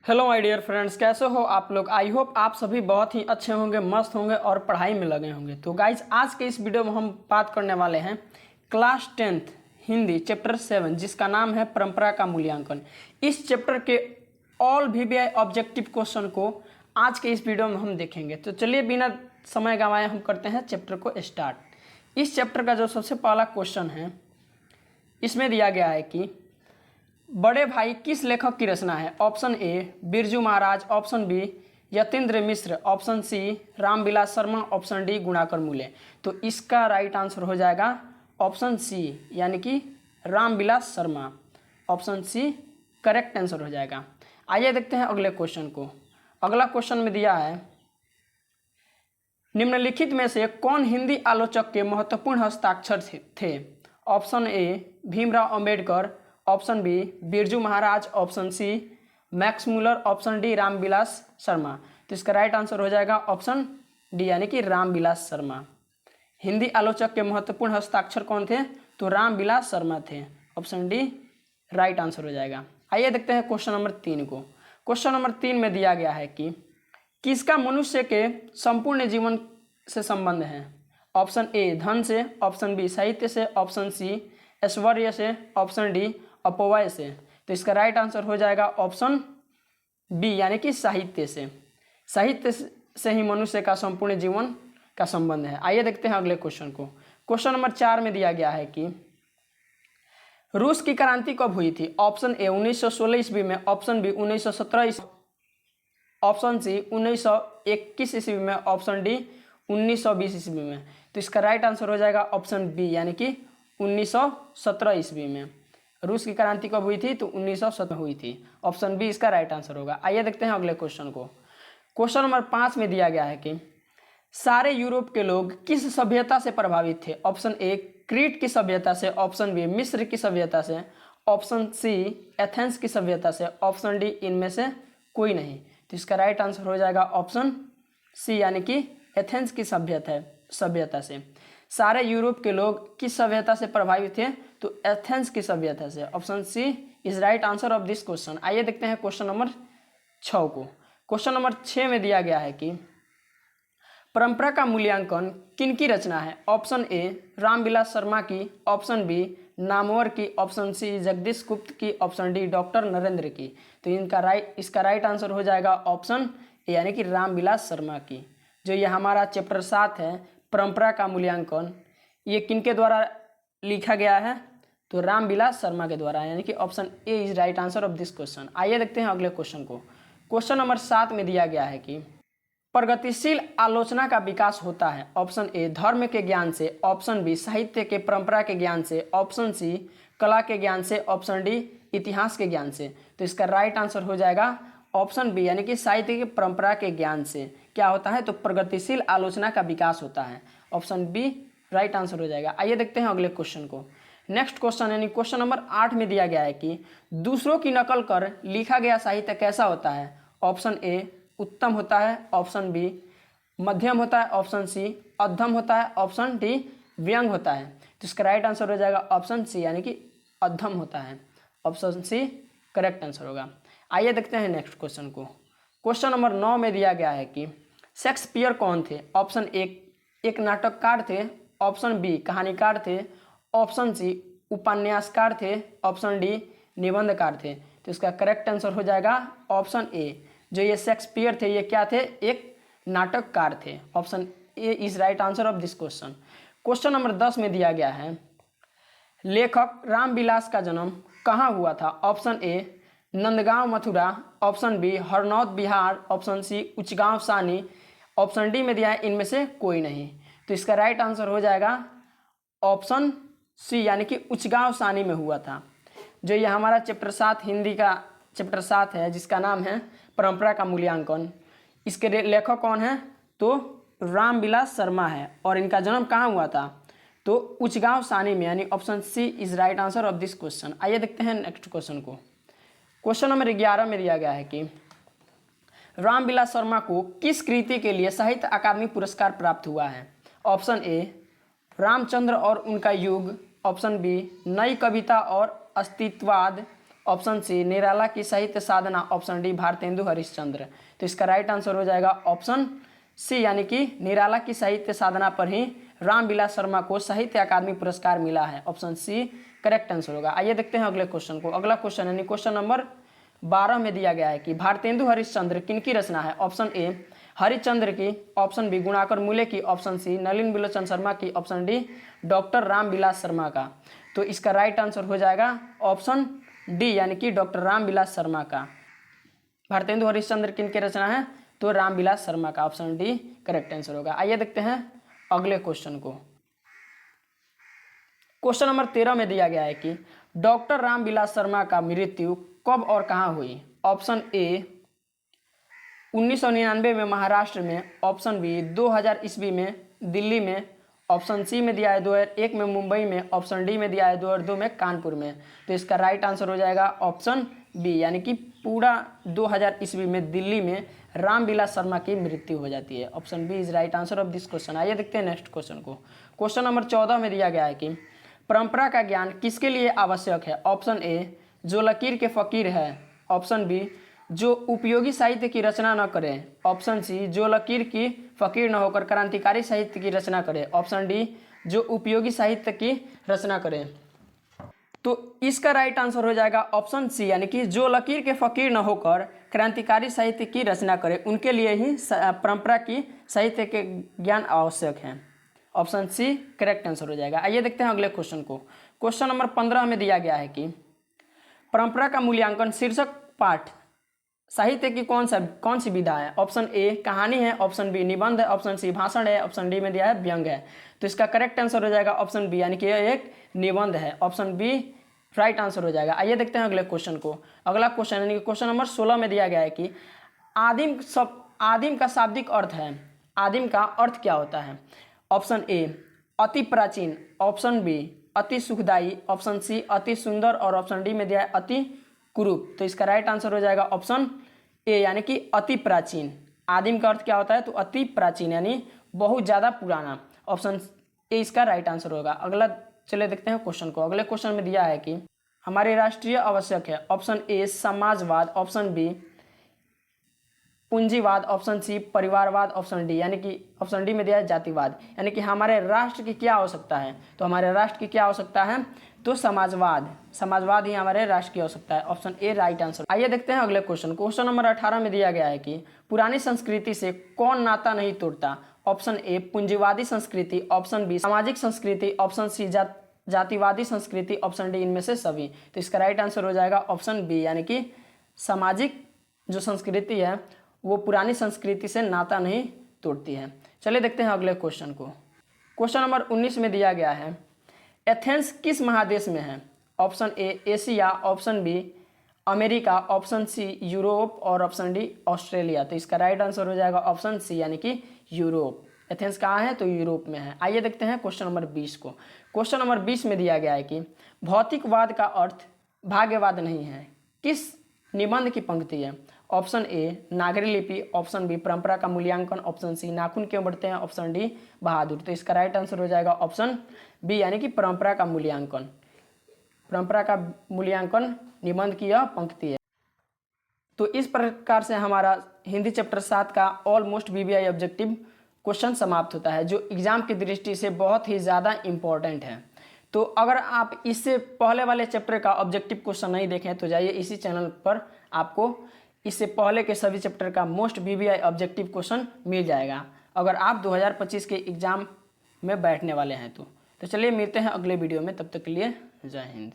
Hello my dear friends, कैसे हो आप लोग। आई होप आप सभी बहुत ही अच्छे होंगे, मस्त होंगे और पढ़ाई में लगे होंगे। तो गाइज आज के इस वीडियो में हम बात करने वाले हैं क्लास 10th हिंदी चैप्टर 7 जिसका नाम है परंपरा का मूल्यांकन। इस चैप्टर के ऑल वीवीआई ऑब्जेक्टिव क्वेश्चन को आज के इस वीडियो में हम देखेंगे। तो चलिए बिना समय गंवाए हम करते हैं चैप्टर को स्टार्ट। इस चैप्टर का जो सबसे पहला क्वेश्चन है इसमें दिया गया है कि बड़े भाई किस लेखक की रचना है। Option A Birju Maharaj, option B Yatindra Mishra, option C Ramvilas Sharma, option D Gunakar Mule. तो इसका राइट आंसर हो जाएगा ऑप्शन सी यानी कि Ramvilas Sharma. Option C correct answer हो जाएगा। आइए देखते हैं अगले क्वेश्चन को। अगला क्वेश्चन में दिया है निम्नलिखित में से कौन हिंदी आलोचक के महत्वपूर्ण हस्ताक्षर थे। Option A Bhimrao Ambedkar, option B Birju Maharaj, option C Max Muller, option D Ramvilas Sharma. तो इसका राइट आंसर हो जाएगा ऑप्शन डी यानी कि रामविलास शर्मा। हिंदी आलोचक के महत्वपूर्ण हस्ताक्षर कौन थे, तो रामविलास शर्मा थे। ऑप्शन डी राइट आंसर हो जाएगा। आइए देखते हैं क्वेश्चन नंबर 3 को। क्वेश्चन नंबर 3 में दिया गया है कि किसका मनुष्य के संपूर्ण जीवन से संबंध है। ऑप्शन ए धन से, ऑप्शन बी साहित्य से, ऑप्शन सी ऐश्वर्य से, ऑप्शन डी अपव्यय से। तो इसका राइट आंसर हो जाएगा ऑप्शन बी यानी कि साहित्य से। साहित्य से ही मनुष्य का संपूर्ण जीवन का संबंध है। आइए देखते हैं अगले क्वेश्चन को। क्वेश्चन नंबर 4 में दिया गया है कि रूस की क्रांति कब हुई थी। ऑप्शन ए 1916 ईस्वी में, ऑप्शन बी 1917 ईस्वी, ऑप्शन सी 1921 ईस्वी में, ऑप्शन डी 1920 ईस्वी में। तो इसका राइट आंसर हो जाएगा ऑप्शन बी यानी कि 1917 ईस्वी में। रूस की क्रांति कब हुई थी, तो 1917 हुई थी। ऑप्शन बी इसका राइट आंसर होगा। आइए देखते हैं अगले क्वेश्चन को। क्वेश्चन नंबर 5 में दिया गया है कि सारे यूरोप के लोग किस सभ्यता से प्रभावित थे। ऑप्शन ए क्रीट की सभ्यता से, ऑप्शन बी मिस्र की सभ्यता से, ऑप्शन सी एथेंस की सभ्यता से, ऑप्शन डी इनमें से कोई नहीं। तो इसका राइट आंसर हो जाएगा ऑप्शन सी यानी कि एथेंस की सभ्यता से। सारे यूरोप के लोग किस सभ्यता से प्रभावित थे, तो एथेंस की सभ्यता से। Option C is right answer of this question. आइए देखते हैं क्वेश्चन नंबर 6 को। क्वेश्चन नंबर 6 में दिया गया है कि परंपरा का मूल्यांकन किनकी रचना है। ऑप्शन ए रामविलास शर्मा की, ऑप्शन बी नामवर की, ऑप्शन सी जगदीश गुप्त की, ऑप्शन डी डॉक्टर नरेंद्र की। तो इसका राइट आंसर हो जाएगा ऑप्शन ए यानी कि रामविलास शर्मा की। जो ये हमारा चैप्टर 7 है परंपरा का मूल्यांकन, ये किनके द्वारा लिखा गया है, तो रामविलास शर्मा के द्वारा, यानी कि option A is right answer of this question. आइए देखते हैं अगले क्वेश्चन को। क्वेश्चन नंबर 7 में दिया गया है कि प्रगतिशील आलोचना का विकास होता है। ऑप्शन ए धर्म के ज्ञान से, ऑप्शन बी साहित्य के परंपरा के ज्ञान से, ऑप्शन सी कला के ज्ञान से, ऑप्शन डी इतिहास के ज्ञान से। तो इसका राइट आंसर हो जाएगा ऑप्शन बी यानी कि साहित्य की परंपरा के ज्ञान से क्या होता है, तो प्रगतिशील आलोचना का विकास होता है। ऑप्शन बी राइट आंसर हो जाएगा। आइए देखते हैं अगले क्वेश्चन को। नेक्स्ट क्वेश्चन यानी क्वेश्चन नंबर 8 में दिया गया है कि दूसरों की नकल कर लिखा गया साहित्य कैसा होता है। ऑप्शन ए उत्तम होता है, ऑप्शन बी मध्यम होता है, ऑप्शन सी अधम होता है, ऑप्शन डी व्यंग होता है। तो इसका राइट आंसर हो जाएगा ऑप्शन सी यानी कि अधम होता है। ऑप्शन सी करेक्ट आंसर होगा। आइए देखते हैं नेक्स्ट क्वेश्चन को। क्वेश्चन नंबर 9 में दिया गया है कि शेक्सपियर कौन थे। ऑप्शन ए एक नाटककार थे, ऑप्शन बी कहानीकार थे, ऑप्शन सी उपन्यासकार थे, ऑप्शन डी निबंधकार थे। तो इसका करेक्ट आंसर हो जाएगा ऑप्शन ए। जो ये शेक्सपियर थे ये क्या थे, एक नाटककार थे। Option A is right answer of this question. Question number 10 में दिया गया है लेखक रामविलास का जन्म कहाँ हुआ था। Option A Nandgaon Mathura, option B Harnaut Bihar, option C Uchgaon Sani, option D में दिया है इनमें से कोई नहीं। तो इसका राइट आंसर हो जाएगा ऑप्शन सी यानी कि उचगांव सानी में हुआ था। जो ये हमारा चैप्टर 7 हिंदी का चैप्टर 7 है जिसका नाम है परंपरा का मूल्यांकन, इसके लेखक कौन है, तो रामविलास शर्मा है। और इनका जन्म कहाँ हुआ था, तो उचगांव सानी में, यानी option C is right answer of this question. आइए देखते हैं नेक्स्ट क्वेश्चन को। क्वेश्चन नंबर 11 में दिया गया है कि रामविलास शर्मा को किस कृति के लिए साहित्य अकादमी पुरस्कार प्राप्त हुआ है। ऑप्शन ए रामचंद्र और उनका युग, ऑप्शन बी नई कविता और अस्तित्ववाद, ऑप्शन सी निराला की साहित्य साधना, ऑप्शन डी भारतेंदु हरिश्चंद्र। तो इसका राइट आंसर हो जाएगा ऑप्शन सी, यानी कि निराला की साहित्य साधना पर ही रामविलास शर्मा को साहित्य अकादमी पुरस्कार मिला है। ऑप्शन सी करेक्ट आंसर होगा। आइए देखते हैं अगले क्वेश्चन को। अगला क्वेश्चन यानी क्वेश्चन नंबर 12 में दिया गया है कि भारतेंदु हरिश्चंद्र किनकी रचना है। ऑप्शन ए हरिश्चंद्र की, ऑप्शन बी गुणाकर मूले की, ऑप्शन सी नलिन बिलोचन शर्मा की, option D doctor Ramvilas Sharma का। तो इसका राइट आंसर हो जाएगा ऑप्शन डी, यानी कि डॉक्टर रामविलास शर्मा का। भारतेंदु हरिश्चंद्र किनकी रचना है, तो रामविलास शर्मा का। ऑप्शन डी करेक्ट आंसर होगा। आइए देखते हैं अगले क्वेश्चन को। क्वेश्चन नंबर 13 में दिया गया है कि डॉक्टर रामविलास शर्मा का मृत्यु कब और कहां हुई। ऑप्शन ए 1999 में महाराष्ट्र में, ऑप्शन बी 2000 ईस्वी में दिल्ली में, ऑप्शन सी में दिया है 2001 में मुंबई में, ऑप्शन डी में दिया है 2002 में कानपुर में। तो इसका राइट आंसर हो जाएगा ऑप्शन बी, यानी कि पूरा 2000 ईस्वी में दिल्ली में रामविलास शर्मा की मृत्यु हो जाती है। Option B is right answer of this question. आइए देखते हैं नेक्स्ट क्वेश्चन को। क्वेश्चन नंबर 14 में दिया गया है कि परंपरा का ज्ञान किसके लिए आवश्यक है। ऑप्शन ए जो लकीर के फकीर है, ऑप्शन बी जो उपयोगी साहित्य की रचना न करे, ऑप्शन सी जो लकीर की फकीर न होकर क्रांतिकारी साहित्य की रचना करे, ऑप्शन डी जो उपयोगी साहित्य की रचना करे। तो इसका राइट आंसर हो जाएगा ऑप्शन सी, यानी कि जो लकीर के फकीर न होकर क्रांतिकारी साहित्य की रचना करे, उनके लिए ही परंपरा की साहित्य के ज्ञान आवश्यक है। ऑप्शन सी करेक्ट आंसर हो जाएगा। आइए देखते हैं अगले क्वेश्चन को। क्वेश्चन नंबर 15 में दिया गया है कि परंपरा का मूल्यांकन शीर्षक पाठ साहित्य की कौन सी विधा है। ऑप्शन ए कहानी है, ऑप्शन बी निबंध है, ऑप्शन सी भाषण है, ऑप्शन डी में दिया है व्यंग है। तो इसका करेक्ट आंसर हो जाएगा ऑप्शन बी, यानी कि यह एक निबंध है। ऑप्शन बी राइट आंसर हो जाएगा। आइए देखते हैं अगले क्वेश्चन को। अगला क्वेश्चन यानी कि क्वेश्चन नंबर 16 में दिया गया है कि आदिम का शाब्दिक अर्थ है। आदिम का अर्थ क्या होता है। ऑप्शन ए अति प्राचीन, ऑप्शन बी अति सुखदायी, ऑप्शन सी अति सुंदर और ऑप्शन डी में दिया है अति कुरूप। तो इसका राइट आंसर हो जाएगा ऑप्शन ए, यानी कि अति प्राचीन। आदिम का अर्थ क्या होता है, तो अति प्राचीन यानी बहुत ज़्यादा पुराना। ऑप्शन ए इसका राइट आंसर होगा। अगला चलिए देखते हैं क्वेश्चन को। अगले क्वेश्चन में दिया है कि हमारे राष्ट्रीय आवश्यक है। ऑप्शन ए समाजवाद, ऑप्शन बी पूंजीवाद, ऑप्शन सी परिवारवाद, ऑप्शन डी यानी कि ऑप्शन डी में दिया है जातिवाद। यानी कि हमारे राष्ट्र की क्या आवश्यकता है, तो हमारे राष्ट्र की क्या आवश्यकता है, तो समाजवाद ही हमारे राष्ट्र की आवश्यकता है। ऑप्शन ए राइट आंसर। आइए देखते हैं अगले क्वेश्चन। क्वेश्चन नंबर 18 में दिया गया है कि पुरानी संस्कृति से कौन नाता नहीं तोड़ता। ऑप्शन ए पूंजीवादी संस्कृति, ऑप्शन बी सामाजिक संस्कृति, ऑप्शन सी जातिवादी संस्कृति, ऑप्शन डी इनमें से सभी। तो इसका राइट आंसर हो जाएगा ऑप्शन बी, यानी कि सामाजिक जो संस्कृति है वो पुरानी संस्कृति से नाता नहीं तोड़ती है। चलिए देखते हैं अगले क्वेश्चन को। क्वेश्चन नंबर 19 में दिया गया है एथेंस किस महादेश में है। Option A Asia, option B America, option C Europe और ऑप्शन डी ऑस्ट्रेलिया। तो इसका राइट आंसर हो जाएगा ऑप्शन सी, यानी कि यूरोप। एथेंस कहाँ है, तो यूरोप में है। आइए देखते हैं क्वेश्चन नंबर 20 को। क्वेश्चन नंबर 20 में दिया गया है कि भौतिकवाद का अर्थ भाग्यवाद नहीं है, किस निबंध की पंक्ति है। ऑप्शन ए नागरी लिपि, ऑप्शन बी परंपरा का मूल्यांकन, ऑप्शन सी नाखून क्यों बढ़ते हैं, ऑप्शन डी बहादुर। तो इसका राइट आंसर हो जाएगा ऑप्शन बी, यानी कि परंपरा का मूल्यांकन। परंपरा का मूल्यांकन निबंध की यह पंक्ति है। तो इस प्रकार से हमारा हिंदी चैप्टर 7 का ऑलमोस्ट बीबीआई ऑब्जेक्टिव क्वेश्चन समाप्त होता है, जो एग्जाम की दृष्टि से बहुत ही ज़्यादा इम्पोर्टेंट है। तो अगर आप इससे पहले वाले चैप्टर का ऑब्जेक्टिव क्वेश्चन नहीं देखें तो जाइए इसी चैनल पर, आपको इससे पहले के सभी चैप्टर का मोस्ट बीबीआई ऑब्जेक्टिव क्वेश्चन मिल जाएगा अगर आप 2025 के एग्ज़ाम में बैठने वाले हैं तो चलिए मिलते हैं अगले वीडियो में। तब तक के लिए जय हिंद।